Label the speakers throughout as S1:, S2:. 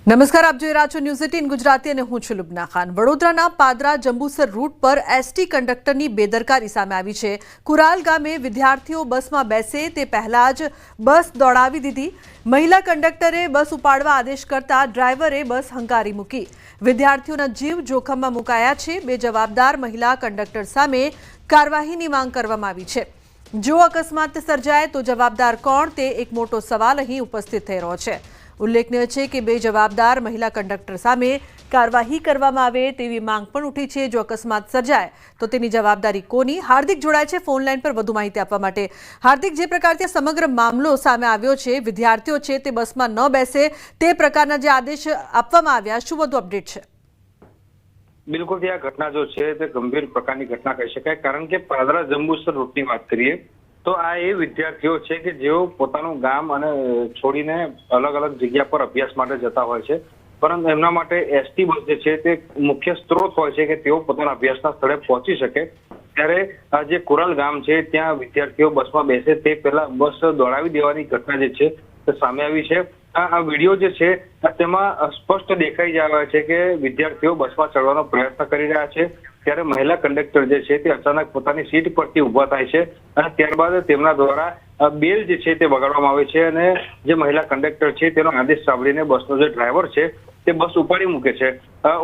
S1: નમસ્કાર, આપ જોઈ રહ્યા છો ન્યૂઝ 18 ગુજરાતી અને હું છું લુબના ખાન। વડોદરાના પાદરા જંબુસર રૂટ પર એસટી કંડક્ટરની બેદરકારી સામે આવી છે। કુરાલ ગામે વિદ્યાર્થીઓ બસમાં બેસે તે પહેલા જ બસ દોડાવી દીધી। મહિલા કંડક્ટરે બસ ઉપાડવા આદેશ કરતા ડ્રાઈવરે બસ હંકારી મૂકી। વિદ્યાર્થીઓના જીવ જોખમમાં મુકાયા છે। બે જવાબદાર મહિલા કંડક્ટર સામે કાર્યવાહીની માંગ કરવામાં આવી છે। જો અકસ્માત સર્જાય તો જવાબદાર કોણ તે એક મોટો સવાલ અહીં ઉપસ્થિત થઈ રહ્યો છે। ઉલ્લેખનીય છે કે બે જવાબદાર મહિલા કંડક્ટર સામે કાર્યવાહી કરવામાં આવે તેવી માંગ પણ ઉઠી છે। જો અકસ્માત સર્જાય તો તેની જવાબદારી કોની? હાર્દિક જોડાય છે ફોન લાઈન પર વધુ માહિતી આપવા માટે। હાર્દિક, જે પ્રકારથી સમગ્ર મામલો સામે આવ્યો છે, વિદ્યાર્થીઓ છે તે બસમાં ન બેસે તે પ્રકારના જે આદેશ આપવામાં આવ્યા, શું વધુ અપડેટ છે?
S2: બિલકુલ, આ ઘટના જો છે તે ગંભીર પ્રકારની ઘટના કહી શકાય, કારણ કે પાદરા જંબુસર રૂટની વાત કરીએ તો આ એ વિદ્યાર્થીઓ છે કે જેઓ પોતાનું ગામ અને છોડીને અલગ અલગ જગ્યા પર અભ્યાસ માટે જતા હોય છે, પરંતુ એમના માટે એસટી બસ જે છે તે મુખ્ય સ્ત્રોત હોય છે કે તેઓ પોતાના અભ્યાસના સ્થળે પહોંચી શકે। ત્યારે આ જે કુરાલ ગામ છે ત્યાં વિદ્યાર્થીઓ બસમાં બેસે તે પહેલા બસ દોડાવી દેવાની ઘટના જે છે તે સામે આવી છે। આ વિડીયો જે છે તેમાં સ્પષ્ટ દેખાઈ જાય છે કે વિદ્યાર્થીઓ બસમાં ચડવાનો પ્રયત્ન કરી રહ્યા છે, ત્યારે મહિલા કંડક્ટર જે છે તે અચાનક પોતાની સીટ પરથી ઉભા થાય છે અને ત્યારબાદ તેમના દ્વારા બેલ જે છે તે વગાડવામાં આવે છે અને જે મહિલા કંડક્ટર છે તેનો આદેશ સાંભળીને બસનો જે ડ્રાઈવર છે તે બસ ઉપાડી મૂકે છે।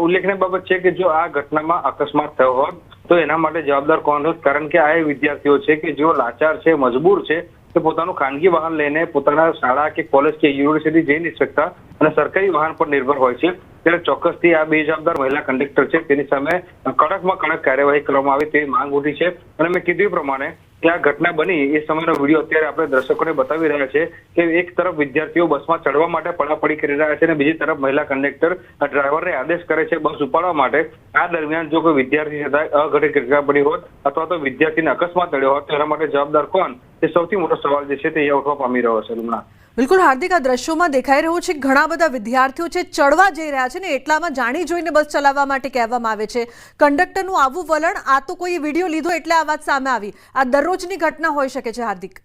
S2: ઉલ્લેખનીય બાબત છે કે જો આ ઘટનામાં અકસ્માત થયો હોત તો એના માટે જવાબદાર કોણ હોત, કારણ કે આ એ વિદ્યાર્થીઓ છે કે જેઓ લાચાર છે, મજબૂર છે, તે પોતાનું ખાનગી વાહન લઈને પોતાના શાળા કે કોલેજ કે યુનિવર્સિટી જઈ નથી શકતા અને સરકારી વાહન પર નિર્ભર હોય છે। ત્યારે ચોક્કસથી આ બે જવાબદાર મહિલા કંડક્ટર છે તેની સામે કડકમાં કડક કાર્યવાહી કરવામાં આવે તેવી માંગ ઉઠી છે। અને મેં કીધું પ્રમાણે કે આ ઘટના બની એ સમયનો વિડીયો અત્યારે આપણે દર્શકોને બતાવી રહ્યા છે કે એક તરફ વિદ્યાર્થીઓ બસમાં ચડવા માટે પડાપડી કરી રહ્યા છે અને બીજી તરફ મહિલા કંડક્ટર ડ્રાઈવરને આદેશ કરે છે બસ ઉપાડવા માટે। આ દરમિયાન જો કોઈ વિદ્યાર્થી છતાં અઘટિત ઘટના બની હોત અથવા તો વિદ્યાર્થીને અકસ્માત થયો હોત તો એના માટે જવાબદાર કોણ તે સૌથી મોટો સવાલ જે છે તે અહીંયા ઉઠવા પામી રહ્યો છે। હમણાં
S1: બિલકુલ હાર્દિક, આ દ્રશ્યોમાં દેખાઈ રહ્યું છે ઘણા બધા વિદ્યાર્થીઓ છે ચડવા જઈ રહ્યા છે ને એટલામાં જાણી જોઈને બસ ચલાવવા માટે કહેવામાં આવે છે। કંડક્ટરનું આવું વલણ, આ તો કોઈ વિડીયો લીધો એટલે આ વાત સામે આવી, આ દરરોજની ઘટના હોઈ શકે છે હાર્દિક?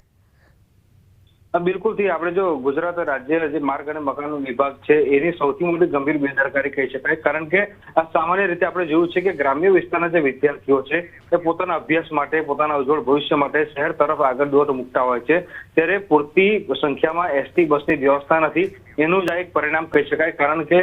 S2: બિલકુલ થી આપણે જો ગુજરાત રાજ્ય જે માર્ગ અને મકાન વિભાગ છે એની સૌથી મોટી ગંભીર બેદરકારી કહી શકાય, કારણ કે આ સામાન્ય રીતે આપણે જોયું છે કે ગ્રામ્ય વિસ્તારના જે વિદ્યાર્થીઓ છે તે પોતાના અભ્યાસ માટે, પોતાના ઉજ્જવળ ભવિષ્ય માટે શહેર તરફ આગળ દોટ મૂકતા હોય છે, ત્યારે પૂરતી સંખ્યામાં એસટી બસની વ્યવસ્થા નથી। એનું જ એક પરિણામ કહી શકાય, કારણ કે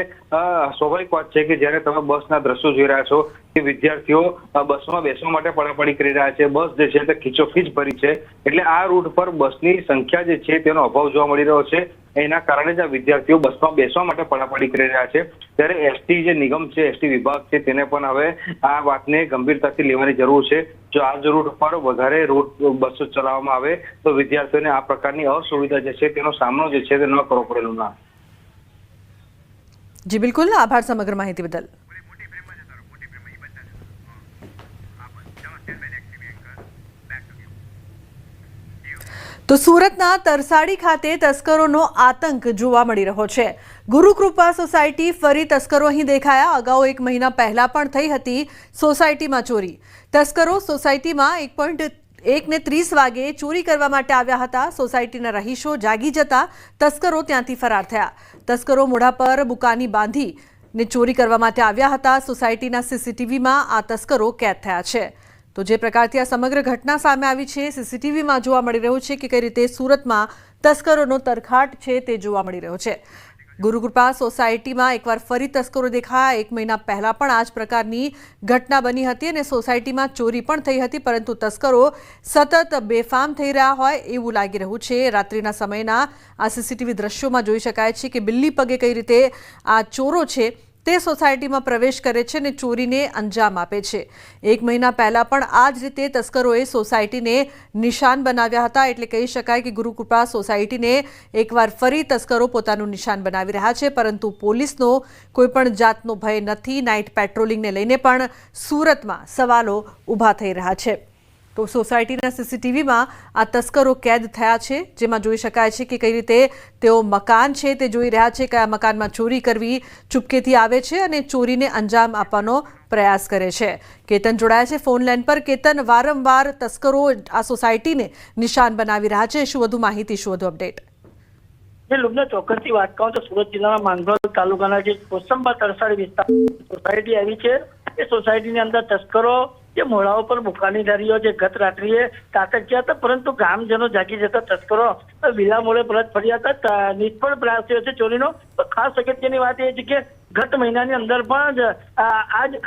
S2: સ્વાભાવિક વાત છે કે જ્યારે તમે બસના દ્રશ્યો જોઈ રહ્યા છો કે વિદ્યાર્થીઓ બસમાં બેસવા માટે પડાપડી કરી રહ્યા છે, બસ જે છે તે ખીચોખીચ ભરી છે, એટલે આ રૂટ પર બસની સંખ્યા જે છે તેનો અભાવ જોવા મળી રહ્યો છે। એના કારણે જ આ વિદ્યાર્થીઓ બસમાં બેસવા માટે પડાપડી કરી રહ્યા છે। ત્યારે એસટી જે નિગમ છે, એસટી વિભાગ છે, તેને પણ હવે આ વાતને ગંભીરતાથી લેવાની જરૂર છે। જો આ જ રૂટ પર વધારે રૂટ બસો ચલાવવામાં આવે તો વિદ્યાર્થીઓને આ પ્રકારની અસુવિધા જે છે તેનો સામનો જે છે તે ન કરવો પડેલું ના।
S1: જી બિલકુલ, આભાર સમગ્ર માહિતી બદલ। તો સુરતના તરસાડી ખાતે તસ્કરોનો આતંક જોવા મળી રહ્યો છે। ગુરુકૃપા સોસાયટી ફરી તસ્કરો અહીં દેખાયા। અગાઉ 1 મહિના પહેલા પણ થઈ હતી સોસાયટીમાં ચોરી। તસ્કરો સોસાયટીમાં 1:30 વાગે ચોરી કરવા માટે આવ્યા હતા। સોસાયટીના રહીશો જાગી જતા તસ્કરો ત્યાંથી ફરાર થયા। તસ્કરો મોઢા પર બુકાની બાંધીને ચોરી કરવા માટે આવ્યા હતા। સોસાયટીના સીસીટીવીમાં આ તસ્કરો કેદ થયા છે। તો જે પ્રકારથી આ સમગ્ર ઘટના સામે આવી છે, સીસીટીવીમાં જોવા મળી રહ્યું છે કે કઈ રીતે સુરતમાં તસ્કરોનો તરખાટ છે તે જોવા મળી રહ્યો છે। ગુરુકૃપા સોસાયટીમાં એકવાર ફરી તસ્કરો દેખાયા। 1 મહિના પહેલા પણ આ જ પ્રકારની ઘટના બની હતી અને સોસાયટીમાં ચોરી પણ થઈ હતી, પરંતુ તસ્કરો સતત બેફામ થઈ રહ્યા હોય એવું લાગી રહ્યું છે। રાત્રિના સમયના આ સીસીટીવી દ્રશ્યોમાં જોઈ શકાય છે કે બિલ્લી પગે કઈ રીતે આ ચોરો છે તે સોસાયટીમાં પ્રવેશ કરે છે અને ચોરીને અંજામ આપે છે। 1 મહિના પહેલા પણ આ જ રીતે તસ્કરોએ સોસાયટીને નિશાન બનાવ્યા હતા, એટલે કહી શકાય કે ગુરુકૃપા સોસાયટીને એકવાર ફરી તસ્કરો પોતાનું નિશાન બનાવી રહ્યા છે, પરંતુ પોલીસનો કોઈ પણ જાતનો ભય નથી। નાઇટ પેટ્રોલિંગને લઈને પણ સુરતમાં સવાલો ઊભા થઈ રહ્યા છે। તો સોસાયટીના સીસીટીવીમાં આ તસ્કરો કેદ થયા છે, જેમાં જોઈ શકાય છે કે કઈ રીતે તેઓ મકાન છે તે જોઈ રહ્યા છે, કયા મકાનમાં ચોરી કરવી ચૂપકેથી આવે છે અને ચોરીને અંજામ આપવાનો પ્રયાસ કરે છે। કેતન જોડાયા છે ફોન લાઈન પર। કેતન, વારંવાર તસ્કરો આ સોસાયટીને નિશાન બનાવી રહ્યા છે, શું વધુ માહિતી, શું વધુ અપડેટ?
S3: જે લુબના ચોક્કસથી વાત કહું તો સુરત જિલ્લાના માંગરોળ તાલુકાના જે કોસંબા તરસાડી વિસ્તાર સોસાયટી આવી છે એ સોસાયટીની અંદર તસ્કરો જે મોડાઓ પર બુકાનીદારીઓ જે ગત રાત્રિએ ત્રાટક્યા હતા, પરંતુ ગ્રામજનો જાગી જતા તસ્કરો વિલા મોડે પરત ફર્યા હતા. નિષ્ફળ પ્રયાસ થયો છે ચોરીનો. તો ખાસ અગત્યની વાત એ છે કે ગત મહિનાની અંદર પણ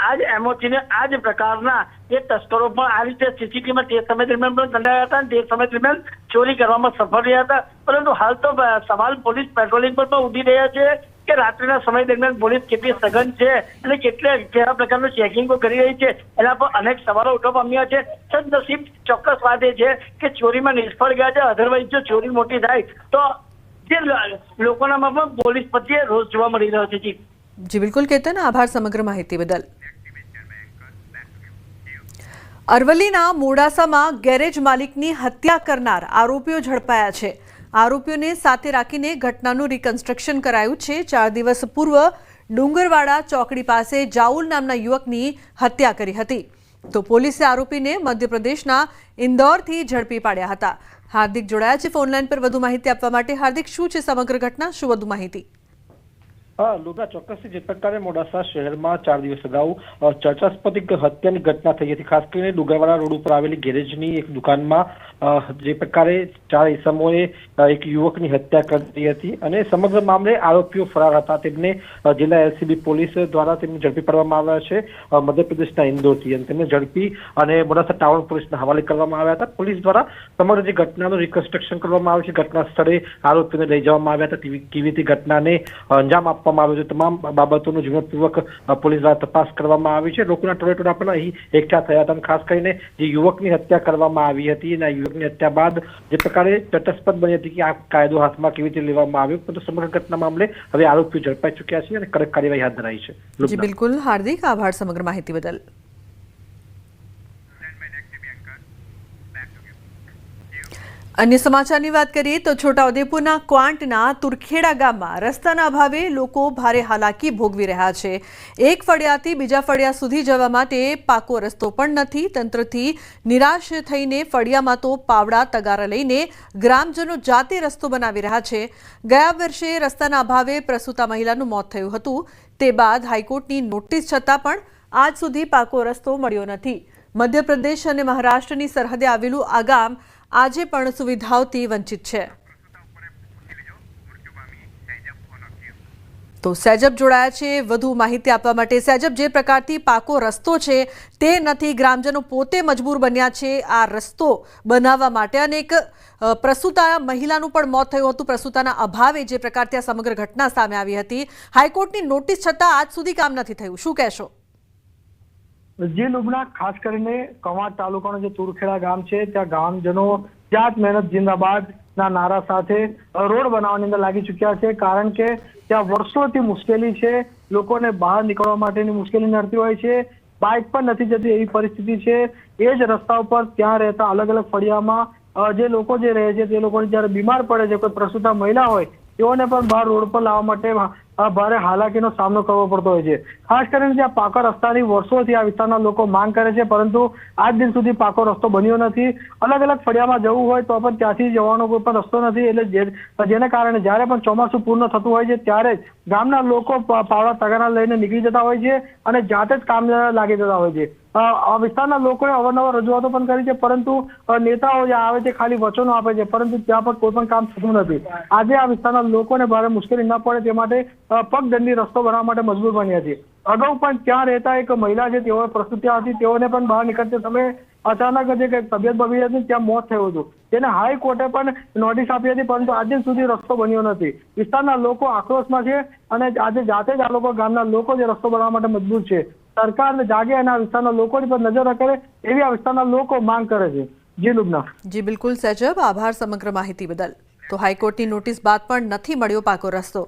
S3: આજ એમઓથી ને આ જ પ્રકારના એ તસ્કરો પણ આ રીતે સીસીટીવીમાં તે સમય દરમિયાન પણ કંડાયા હતા અને તે સમય દરમિયાન ચોરી કરવામાં સફળ રહ્યા હતા. પરંતુ હાલ તો સવાલ પોલીસ પેટ્રોલિંગ પર પણ ઉઠી રહ્યા છે કે રાત્રિના સમય દરમિયાન પોલીસ કેટલી સઘન છે અને કેવા પ્રકારનું ચેકિંગો કરી રહી છે એના પર અનેક સવાલો ઉઠવા પામ્યા છે. સદનસીબ ચોક્કસ વાત એ છે કે ચોરીમાં નિષ્ફળ ગયા છે. અધરવાઇઝ જો ચોરી મોટી થાય તો જે લોકોનામાં પણ પોલીસ પ્રત્યે રોષ જોવા મળી રહ્યો છે.
S1: જી બિલકુલ કેતન, આભાર સમગ્ર માહિતી બદલ. અરવલ્લીના મોડાસામાં ગેરેજ માલિકની હત્યા કરનાર આરોપીઓ ઝડપાયા છે. આરોપીઓને સાથે રાખીને ઘટનાનું રિકન્સ્ટ્રક્શન કરાયું છે. 4 દિવસ પૂર્વ ડુંગરવાડા ચોકડી પાસે જાઉલ નામના યુવકની હત્યા કરી હતી. તો પોલીસે આરોપીને મધ્યપ્રદેશના ઇન્દોરથી ઝડપી પાડ્યા હતા. હાર્દિક જોડાયા છે ફોનલાઈન પર વધુ માહિતી આપવા માટે. હાર્દિક, શું છે સમગ્ર ઘટના, શું વધુ માહિતી?
S4: લુગા ચોક્કસથી જે પ્રકારે મોડાસા શહેરમાં 4 દિવસ અગાઉ ચર્ચાસ્પદ હત્યાની ઘટના થઈ હતી. ખાસ કરીને ડુંગરવાડા રોડ ઉપર આવેલી ગેરેજની એક દુકાનમાં જે પ્રકારે 4 ઇસમોએ એક યુવકની હત્યા કરી હતી અને સમગ્ર મામલે આરોપીઓ ફરાર હતા. તેમને જિલ્લા એલસીબી પોલીસ દ્વારા તેમને ઝડપી પાડવામાં આવ્યા છે મધ્યપ્રદેશના ઇન્દોરથી, અને તેમને ઝડપી અને મોડાસા ટાઉન પોલીસના હવાલે કરવામાં આવ્યા હતા. પોલીસ દ્વારા સમગ્ર જે ઘટનાનું રિકન્સ્ટ્રક્શન કરવામાં આવ્યું છે, ઘટના સ્થળે આરોપીઓને લઈ જવામાં આવ્યા હતા, કેવી રીતે ઘટનાને અંજામ આપવામાં આવ્યો છે, તમામ બાબતોનું ઝીણવટપૂર્વક પોલીસ દ્વારા તપાસ કરવામાં આવી છે. લોકોના ટોળેટોળા પણ અહીં એકઠા થયા હતા. ખાસ કરીને જે યુવકની હત્યા કરવામાં આવી હતી અને યુવકની હત્યા બાદ જે પ્રકારે તટસ્થ બની હતી કે આ કાયદો હાથમાં કેવી રીતે લેવામાં આવ્યો, પરંતુ સમગ્ર ઘટના મામલે હવે આરોપીઓ ઝડપાઈ ચૂક્યા છે અને કડક કાર્યવાહી હાથ ધરાઈ છે.
S1: જી બિલકુલ હાર્દિક, આભાર સમગ્ર માહિતી બદલ. અન્ય સમાચારની વાત કરીએ તો છોટાઉદેપુરના ક્વાંટના તુરખેડા ગામમાં રસ્તાના અભાવે લોકો ભારે હાલાકી ભોગવી રહ્યા છે. એક ફળિયાથી બીજા ફળિયા સુધી જવા માટે પાકો રસ્તો પણ નથી. તંત્રથી નિરાશ થઈને ફળિયામાં તો પાવડા તગારા લઈને ગ્રામજનો જાતે રસ્તો બનાવી રહ્યા છે. ગયા વર્ષે રસ્તાના અભાવે પ્રસૂતા મહિલાનું મોત થયું હતું. તે બાદ હાઈકોર્ટની નોટિસ છતાં પણ આજ સુધી પાકો રસ્તો મળ્યો નથી. મધ્યપ્રદેશ અને મહારાષ્ટ્રની સરહદે આવેલું આ ગામ આજે પણ સુવિધાઓથી વંચિત છે. તો સૈજબ જોડાયા છે વધુ માહિતી આપવા માટે. સૈજબ, જે પ્રકારથી પાકો રસ્તો છે તે નથી, ગ્રામજનો પોતે મજબૂર બન્યા છે આ રસ્તો બનાવવા માટે, અને એક પ્રસૂતા મહિલાનું પણ મોત થયું હતું પ્રસૂતાના અભાવે. જે પ્રકારથી આ સમગ્ર ઘટના સામે આવી હતી, હાઈકોર્ટની નોટિસ છતાં આજ સુધી કામ નથી થયું, શું કહેશો?
S5: જે લુબના ખાસ કરીને કવાંટ તાલુકાનું જે તુરખેડા ગામ છે ત્યાં ગામજનો જાત મહેનત જિંદાબાદ ના નારા સાથે રોડ બનાવવાની અંદર લાગી ચૂક્યા છે. કારણ કે ત્યાં વર્ષોથી મુશ્કેલી છે, લોકોને બહાર નીકળવા માટેની મુશ્કેલી નડતી હોય છે, બાઇક પણ નથી જતી એવી પરિસ્થિતિ છે. એ જ રસ્તા ઉપર ત્યાં રહેતા અલગ અલગ ફળિયામાં જે લોકો જે રહે છે તે લોકોને જયારે બીમાર પડે છે, કોઈ પ્રસૂતા મહિલા હોય તેઓને પણ બહાર રોડ પર લાવવા માટે ભારે હાલાકીનો સામનો કરવો પડતો હોય છે. ખાસ કરીને ત્યાં પાકા રસ્તાની વર્ષોથી આ વિસ્તારના લોકો માંગ કરે છે, પરંતુ આજ દિન સુધી પાકો રસ્તો બન્યો નથી. અલગ અલગ ફળિયામાં જવું હોય તો પણ ત્યાંથી જવાનો કોઈ પણ રસ્તો નથી. એટલે જેને કારણે જ્યારે પણ ચોમાસું પૂર્ણ થતું હોય છે ત્યારે જ ગામના લોકો પાવડા તગારા લઈને નીકળી જતા હોય છે અને જાતે જ કામ લાગી જતા હોય છે. આ વિસ્તારના લોકોએ અવારનવાર રજૂઆતો પણ કરી છે, પરંતુ નેતાઓ જે આવે છે ખાલી વચનો આપે છે, પરંતુ ત્યાં પણ કોઈ પણ કામ થતું નથી. આજે આ વિસ્તારના લોકોને ભારે મુશ્કેલી ન પડે તે માટે પગદંડી રસ્તો બનાવવા માટે મજબૂર બન્યા છે. અગાઉ પણ ત્યાં રહેતા એક મહિલા છે, તેઓ પ્રસૂતિ હતી, તેઓને પણ બહાર નીકળતા સમયે અચાનક જ એક તબિયત બગડી હતી, ત્યાં મોત થયું હતું. તેને હાઈકોર્ટે પણ નોટિસ આપી હતી, પરંતુ આજ દિન સુધી રસ્તો બન્યો નથી. વિસ્તારના લોકો આક્રોશમાં છે અને આજે જાતે જ આ લોકો ગામના લોકો જે રસ્તો બનાવવા માટે મજબૂર છે. સરકાર જાગે અને આ વિસ્તારના લોકોની પર નજર રાખે એવી આ વિસ્તારના લોકો માંગ કરે છે. જી લુબના.
S1: જી બિલકુલ સૈજબ, આભાર સમગ્ર માહિતી બદલ. તો હાઈકોર્ટની નોટિસ બાદ પણ નથી મળ્યો પાકો રસ્તો.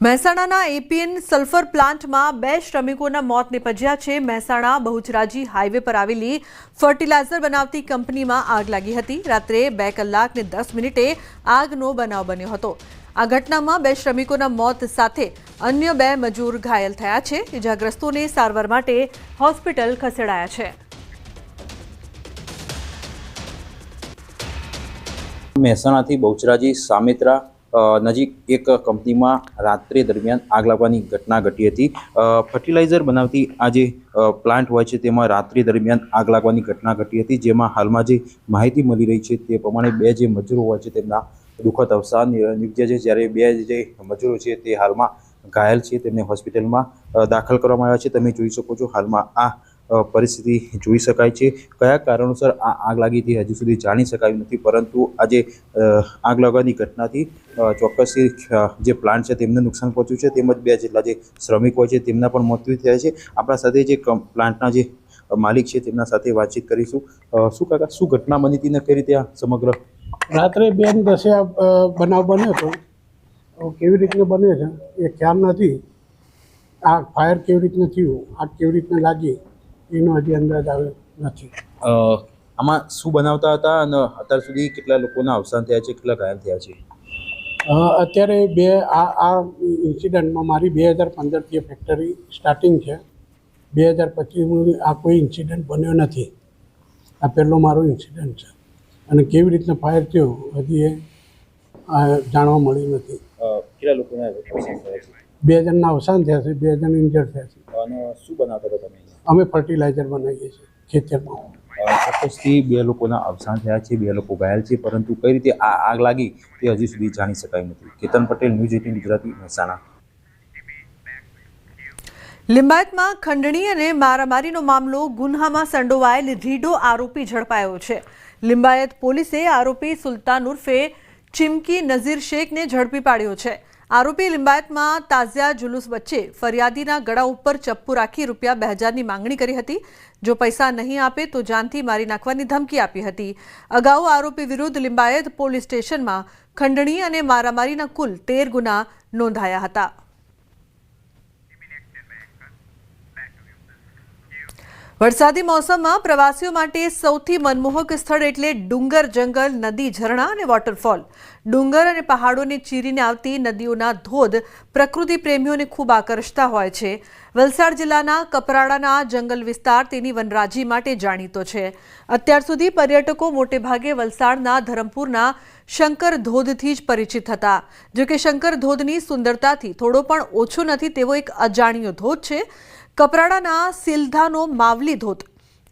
S1: મહેસાણાના એપીએન સલ્ફર પ્લાન્ટમાં 2 શ્રમિકોના મોત નિપજ્યા છે. મહેસાણા બહુચરાજી હાઈવે પર આવેલી ફર્ટિલાઇઝર બનાવતી કંપનીમાં આગ લાગી હતી. રાત્રે 2 કલાક ને 10 મિનિટે આગનો બનાવ બન્યો હતો. આ ઘટનામાં 2 શ્રમિકોના મોત સાથે અન્ય 2 મજૂર ઘાયલ થયા છે. ઇજાગ્રસ્તોને સારવાર માટે હોસ્પિટલ ખસેડાયા છે.
S6: મહેસાણાથી બહુચરાજી સામેત્રા નજીક એક કંપનીમાં રાત્રે દરમિયાન આગ લાગવાની ઘટના ઘટી હતી. ફર્ટિલાઇઝર બનાવતી આ જે પ્લાન્ટ હોય છે તેમાં રાત્રિ દરમિયાન આગ લાગવાની ઘટના ઘટી હતી, જેમાં હાલમાં જે માહિતી મળી રહી છે તે પ્રમાણે 2 જે મજૂરો હોય છે તેમના દુઃખદ અવસાન નિપજ્યા છે, જ્યારે 2 જે મજૂરો છે તે હાલમાં ઘાયલ છે, તેમને હોસ્પિટલમાં દાખલ કરવામાં આવ્યા છે. તમે જોઈ શકો છો હાલમાં આ પરિસ્થિતિ જોઈ શકાય છે. કયા કારણોસર આ આગ લાગી હતી હજુ સુધી જાણી શકાયું નથી, પરંતુ આજે આગ લાગવાની ઘટનાથી ચોક્કસથી જે પ્લાન્ટ છે તેમને નુકસાન પહોંચ્યું છે, તેમજ 2 જેટલા જે શ્રમિક હોય છે તેમના પણ મૃત્યુ થયા છે. આપણા સાથે જે પ્લાન્ટના જે માલિક છે તેમના સાથે વાતચીત કરીશું. શું કાકા, શું ઘટના બની હતી ને કઈ રીતે આ સમગ્ર
S7: રાત્રે 2:10 આ બનાવ બન્યો હતો. કેવી રીતે બન્યો છે એ ખ્યાલ નથી. આ ફાયર કેવી રીતના થયું, આગ કેવી રીતના લાગી એનો હજી અંદાજ આવ્યો નથી.
S6: આમાં શું બનાવતા હતા અને અત્યાર સુધી કેટલા લોકોના અવસાન થયા છે, કેટલા ઘાયલ થયા છે?
S7: અત્યારે આ ઇન્સિડન્ટમાં મારી 2015થી ફેક્ટરી સ્ટાર્ટિંગ છે. 2025 આ કોઈ ઇન્સિડન્ટ બન્યો નથી. આ પહેલો મારો ઇન્સિડન્ટ છે અને કેવી રીતના ફાયર થયો હજી એ જાણવા મળ્યું નથી.
S6: કેટલા લોકોના અવસાન થયા છે?
S7: 2 જણના અવસાન થયા છે, 2 જણ ઇન્જર્ડ થયા છે.
S6: અને શું બનાવતા હતા તમે?
S7: અમે ફર્ટિલાઇઝર બનાવીએ છીએ ખેતરમાં.
S6: ચોક્કસથી 2 લોકોના અવસાન થયા છે, 2 લોકો ઘાયલ છે, પરંતુ કઈ રીતે આ આગ લાગી તે હજી સુધી જાણી શકાયું નથી. કેતન પટેલ, ન્યૂઝ 18 ગુજરાતી, મહેસાણા.
S1: લિંબાયતમાં ખંડણી અને મારામારીનો મામલો ગુન્હામાં સંડોવાયેલ રીઢો આરોપી ઝડપાયો છે. લિંબાયત પોલીસે આરોપી સુલતાન ઉર્ફે ચિમકી નઝીર શેખને ઝડપી પાડ્યો છે. આરોપી લિંબાયતમાં તાઝિયા જુલુસ વચ્ચે ફરિયાદીના ગળા ઉપર ચપ્પુ રાખી ₹2000ની માંગણી કરી હતી. જો પૈસા નહીં આપે તો જાનથી મારી નાખવાની ધમકી આપી હતી. અગાઉ આરોપી વિરુદ્ધ લિંબાયત પોલીસ સ્ટેશનમાં ખંડણી અને મારામારીના કુલ 13 ગુના નોંધાયા હતા. વરસાદી મોસમમાં પ્રવાસીઓ માટે સૌથી મનમોહક સ્થળ એટલે ડુંગર, જંગલ, નદી, ઝરણા અને વોટરફોલ. ડુંગર અને પહાડોને ચીરીને આવતી નદીઓના ધોધ પ્રકૃતિ પ્રેમીઓને ખૂબ આકર્ષતા હોય છે. વલસાડ જિલ્લાના કપરાડાના જંગલ વિસ્તાર તેની વનરાજી માટે જાણીતો છે. અત્યાર સુધી પર્યટકો મોટેભાગે વલસાડના ધરમપુરના શંકર ધોધથી જ પરિચિત હતા. જોકે શંકર ધોધની સુંદરતાથી થોડો પણ ઓછો નથી તેવો એક અજાણ્યો ધોધ છે કપરાડાના સિલધાનો માવલી ધોધ.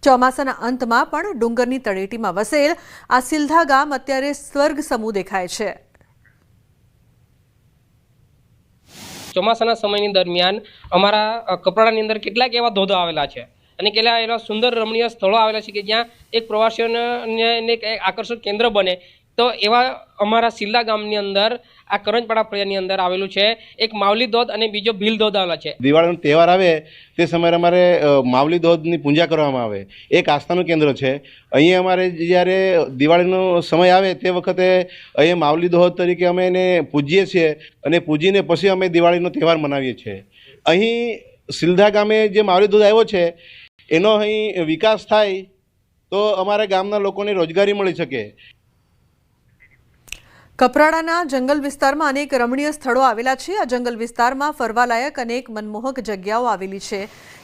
S1: ચોમાસાના અંતમાં પણ ડુંગરની તળેટીમાં વસેલ આ સિલધા ગામ અત્યારે સ્વર્ગ સમૂહ દેખાય છે.
S8: ચોમાસાના સમયની દરમિયાન અમારા કપરાડાની અંદર કેટલાક એવા ધોધો આવેલા છે અને કેટલા એવા સુંદર રમણીય સ્થળો આવેલા છે કે જ્યાં એક પ્રવાસીઓને એક આકર્ષક કેન્દ્ર બને. તો એવા અમારા સિલ્લા ગામની અંદર આ કરંજપાડા ફળિયાની અંદર આવેલું છે એક માવલી ધોધ અને બીજો ભીલ ધોધ આવેલા છે.
S9: દિવાળીનો તહેવાર આવે તે સમયે અમારે માવલી ધોધની પૂજા કરવામાં આવે. એક આસ્થાનું કેન્દ્ર છે. અહીંયા અમારે જ્યારે દિવાળીનો સમય આવે તે વખતે અહીંયા માવલી ધોધ તરીકે અમે એને પૂજીએ છીએ અને પૂજીને પછી અમે દિવાળીનો તહેવાર મનાવીએ છીએ. અહીં સિલધા ગામે જે માવલી ધોધ આવ્યો છે એનો અહીં વિકાસ થાય તો અમારા ગામના લોકોને રોજગારી મળી શકે.
S1: કપરાડાના જંગલ વિસ્તારમાં અનેક રમણીય સ્થળો આવેલા છે. આ જંગલ વિસ્તારમાં ફરવાલાયક અનેક મનમોહક જગ્યાઓ આવેલી છે.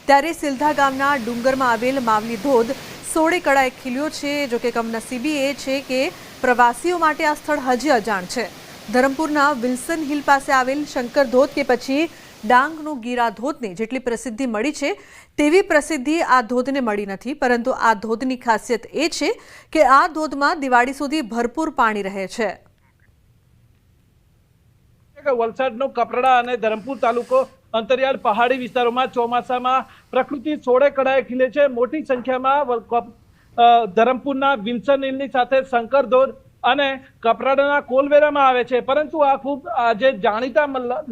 S1: ત્યારે સિલધા ગામના ડુંગરમાં આવેલ માવલી ધોધ 16 કળાએ ખીલ્યો છે. જોકે કમનસીબી એ છે કે પ્રવાસીઓ માટે આ સ્થળ હજી અજાણ છે. ધરમપુરના વિલ્સન હિલ પાસે આવેલ શંકર ધોધ કે પછી ડાંગનો ગીરા ધોધને જેટલી પ્રસિદ્ધિ મળી છે તેવી પ્રસિદ્ધિ આ ધોધને મળી નથી. પરંતુ આ ધોધની ખાસિયત એ છે કે આ ધોધમાં દિવાળી સુધી ભરપૂર પાણી રહે છે.
S10: વલસાડનો કપરાડા અને ધરમપુર તાલુકો અંતરિયાળ પહાડી વિસ્તારોમાં ચોમાસામાં પ્રકૃતિ 16 કળાએ ખીલે છે. મોટી સંખ્યામાં ધરમપુરના વિલ્સન હિલની સાથે શંકર ધોધ અને કપરાડાના કોલવેરામાં આવે છે. પરંતુ આ ખૂબ જે જાણીતા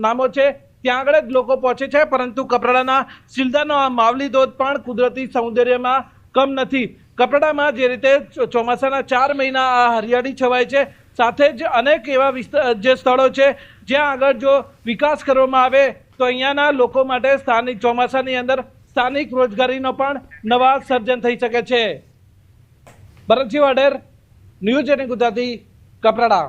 S10: નામો છે ત્યાં આગળ જ લોકો પહોંચે છે. પરંતુ કપરાડાના સિલધાનો આ માવલી ધોધ પણ કુદરતી સૌંદર્યમાં કમ નથી. કપરાડામાં જે રીતે ચોમાસાના 4 મહિના આ હરિયાળી છવાય છે, સાથે જ અનેક એવા જે સ્થળો છે જ્યાં આગળ જો વિકાસ કરવામાં આવે તો અહીંયાના લોકો માટે સ્થાનિક ચોમાસાની અંદર સ્થાનિક રોજગારીનો પણ નવા સર્જન થઈ શકે છે. ભરતજી વાડેર, ન્યૂઝ 18 ગુજરાતી, કપરાડા.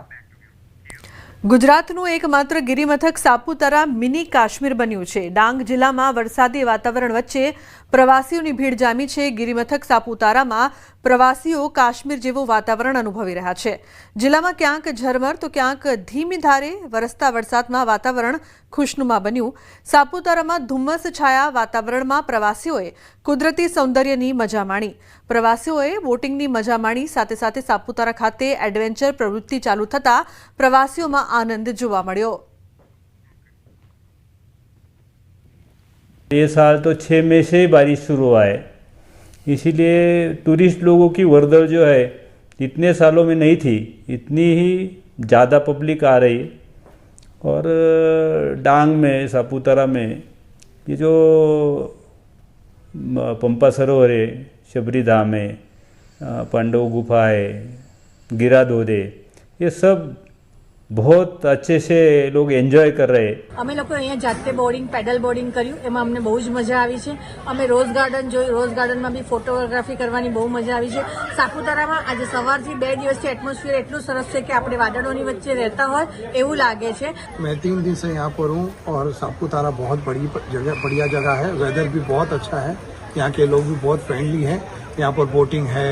S1: ગુજરાતનું એકમાત્ર ગિરિમથક સાપુતારા મિની કાશ્મીર બન્યું છે। ડાંગ જિલ્લામાં વરસાદી વાતાવરણ વચ્ચે પ્રવાસીઓની ભીડ જામી છે। ગિરિમથક સાપુતારામાં પ્રવાસીઓ કાશ્મીર જેવું વાતાવરણ અનુભવી રહ્યા છે। જિલ્લામાં ક્યાંક ઝરમર તો ક્યાંક ધીમી ધારે વરસતા વરસાદમાં વાતાવરણ ખુશનુમા બન્યું। સાપુતારામાં ધુમ્મસ છાયા વાતાવરણમાં પ્રવાસીઓએ કુદરતી સૌંદર્યની મજા માણી। પ્રવાસીઓએ બોટિંગની મજા માણી। સાથે સાથે સાપુતારા ખાતે એડવેન્ચર પ્રવૃત્તિ ચાલુ થતાં પ્રવાસીઓમાં आनंद જોવા મળ્યો।
S11: ये साल तो 6 मई से ही बारिश शुरू हुआ है, इसीलिए टूरिस्ट लोगों की वर्दळ जो है इतने सालों में नहीं थी, इतनी ही ज़्यादा पब्लिक आ रही। और डांग में सापुतारा में ये जो पंपा सरोवर है, शबरी धाम है, पांडव गुफा है, गिराधोध है, ये सब बहुत अच्छे से लोग एंजॉय कर रहे हैं।
S12: અમે લોકો અહીંયા જાતે બોર્ડિંગ પેડલ બોર્ડિંગ કર્યું, એમાં અમને બહુ જ મજા આવી છે। અમે રોઝ ગાર્ડન જોયું, રોઝ ગાર્ડનમાં બી ફોટોગ્રાફી કરવાની બહુ મજા આવી છે। સાપુતારામાં આજે સવારથી 2 દિવસથી એટમોસ્ફિયર એટલું સરસ છે કે આપણે વાદળોની વચ્ચે રહેતા હોય એવું લાગે છે।
S13: मैं 3 दिन से यहाँ पर हूँ और सापुतारा बहुत बढ़िया जगह है। वेदर भी बहुत अच्छा है, यहाँ के लोग भी बहुत फ्रेंडली हैं। यहाँ पर बोटिंग है,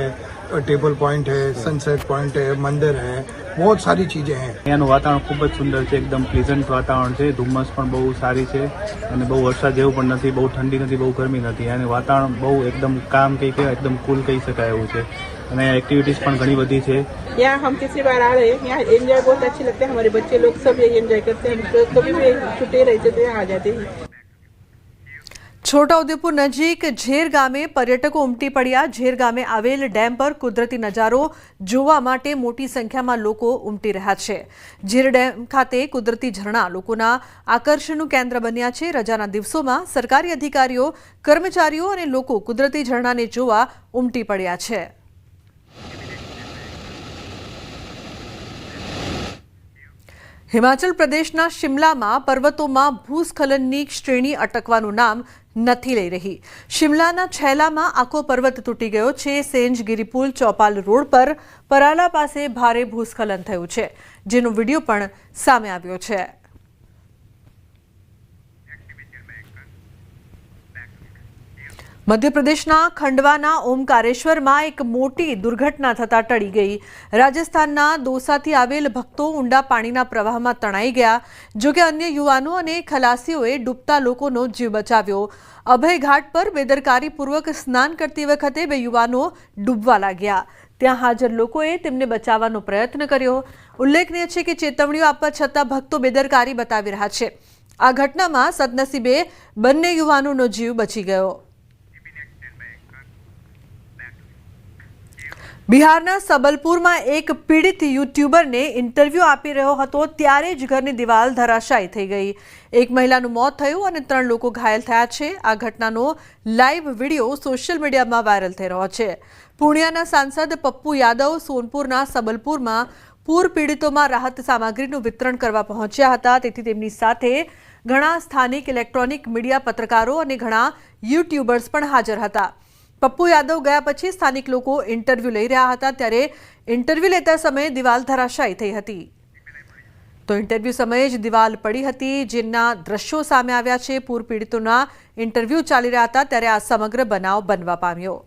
S13: टेबल पॉइंट है, सनसेट पॉइंट है, मंदिर है, बहुत सारी चीज़ें हैं।
S11: અહીંયાનું વાતાવરણ ખૂબ જ સુંદર છે, એકદમ પ્લીઝન્ટ વાતાવરણ છે। ધુમ્મસ પણ બહુ સારી છે અને બહુ વરસાદ જેવું પણ નથી, બહુ ઠંડી નથી, બહુ ગરમી નથી। અને વાતાવરણ બહુ એકદમ કામ કહી કહેવાય, एकदम कूल કહી શકાય એવું છે। અને एक्टिविटीज़ પણ ઘણી બધી છે।
S14: यहाँ हम तीसरी बार आ रहे हैं, यहाँ एंजॉय बहुत अच्छी लगता है। हमारे बच्चे लोग सब यही एंजॉय करते हैं, तो कभी भी छुट्टी रहते तो यहाँ आ जाते हैं।
S1: છોટાઉદેપુર નજીક ઝેર ગામે પર્યટકો ઉમટી પડ્યા। ઝેર ગામે આવેલ ડેમ પર કુદરતી નજારો જોવા માટે મોટી સંખ્યામાં લોકો ઉમટી રહ્યા છે। ઝેર ડેમ ખાતે કુદરતી ઝરણા લોકોના આકર્ષણનું કેન્દ્ર બન્યા છે। રજાના દિવસોમાં સરકારી અધિકારીઓ, કર્મચારીઓ અને લોકો કુદરતી ઝરણાને જોવા ઉમટી પડ્યા છે। હિમાચલ પ્રદેશના શિમલામાં પર્વતોમાં ભૂસ્ખલનની શ્રેણી અટકવાનું નામ નથી લઈ રહી। શિમલાના છેલામાં આખો પર્વત તૂટી ગયો છે। સેંજ ગિરિપુલ ચોપાલ રોડ પર પરાલા પાસે ભારે ભૂસ્ખલન થયું છે, જેનો વિડીયો પણ સામે આવ્યો છે। મધ્યપ્રદેશના ખંડવાના ઓમકારેશ્વરમાં એક મોટી દુર્ઘટના થતાં ટળી ગઈ। રાજસ્થાનના દોસાથી આવેલ ભક્તો ઊંડા પાણીના પ્રવાહમાં તણાઈ ગયા। જોકે અન્ય યુવાનો અને ખલાસીઓએ ડૂબતા લોકોનો જીવ બચાવ્યો। અભય ઘાટ પર બેદરકારીપૂર્વક સ્નાન કરતી વખતે 2 યુવાનો ડૂબવા લાગ્યા। ત્યાં હાજર લોકોએ તેમને બચાવવાનો પ્રયત્ન કર્યો। ઉલ્લેખનીય છે કે ચેતવણીઓ આપવા છતાં ભક્તો બેદરકારી બતાવી રહ્યા છે। આ ઘટનામાં સદનસીબે બંને યુવાનોનો જીવ બચી ગયો। બિહારના સબલપુરમાં એક પીડિત યુટ્યુબરને ઇન્ટરવ્યૂ આપી રહ્યો હતો ત્યારે જ ઘરની દિવાલ ધરાશાયી થઈ ગઈ। એક મહિલાનું મોત થયું અને 3 લોકો ઘાયલ થયા છે। આ ઘટનાનો લાઈવ વિડીયો સોશિયલ મીડિયામાં વાયરલ થઈ રહ્યો છે। પૂર્ણિયાના સાંસદ પપ્પુ યાદવ સોનપુરના સબલપુરમાં પૂર પીડિતોમાં રાહત સામગ્રીનું વિતરણ કરવા પહોંચ્યા હતા, તેથી તેમની સાથે ઘણા સ્થાનિક ઇલેક્ટ્રોનિક મીડિયા પત્રકારો અને ઘણા યુટ્યુબર્સ પણ હાજર હતા। પપ્પુ યાદવ ગયા પછી સ્થાનિક લોકો ઇન્ટરવ્યૂ લઈ રહ્યા હતા ત્યારે ઇન્ટરવ્યૂ લેતા સમયે દિવાલ ધરાશાયી થઈ હતી। તો ઇન્ટરવ્યૂ સમયે જ દિવાલ પડી હતી, જેના દ્રશ્યો સામે આવ્યા છે। પૂર પીડિતોના ઇન્ટરવ્યૂ ચાલી રહ્યા હતા ત્યારે આ સમગ્ર બનાવ બનવા પામ્યો।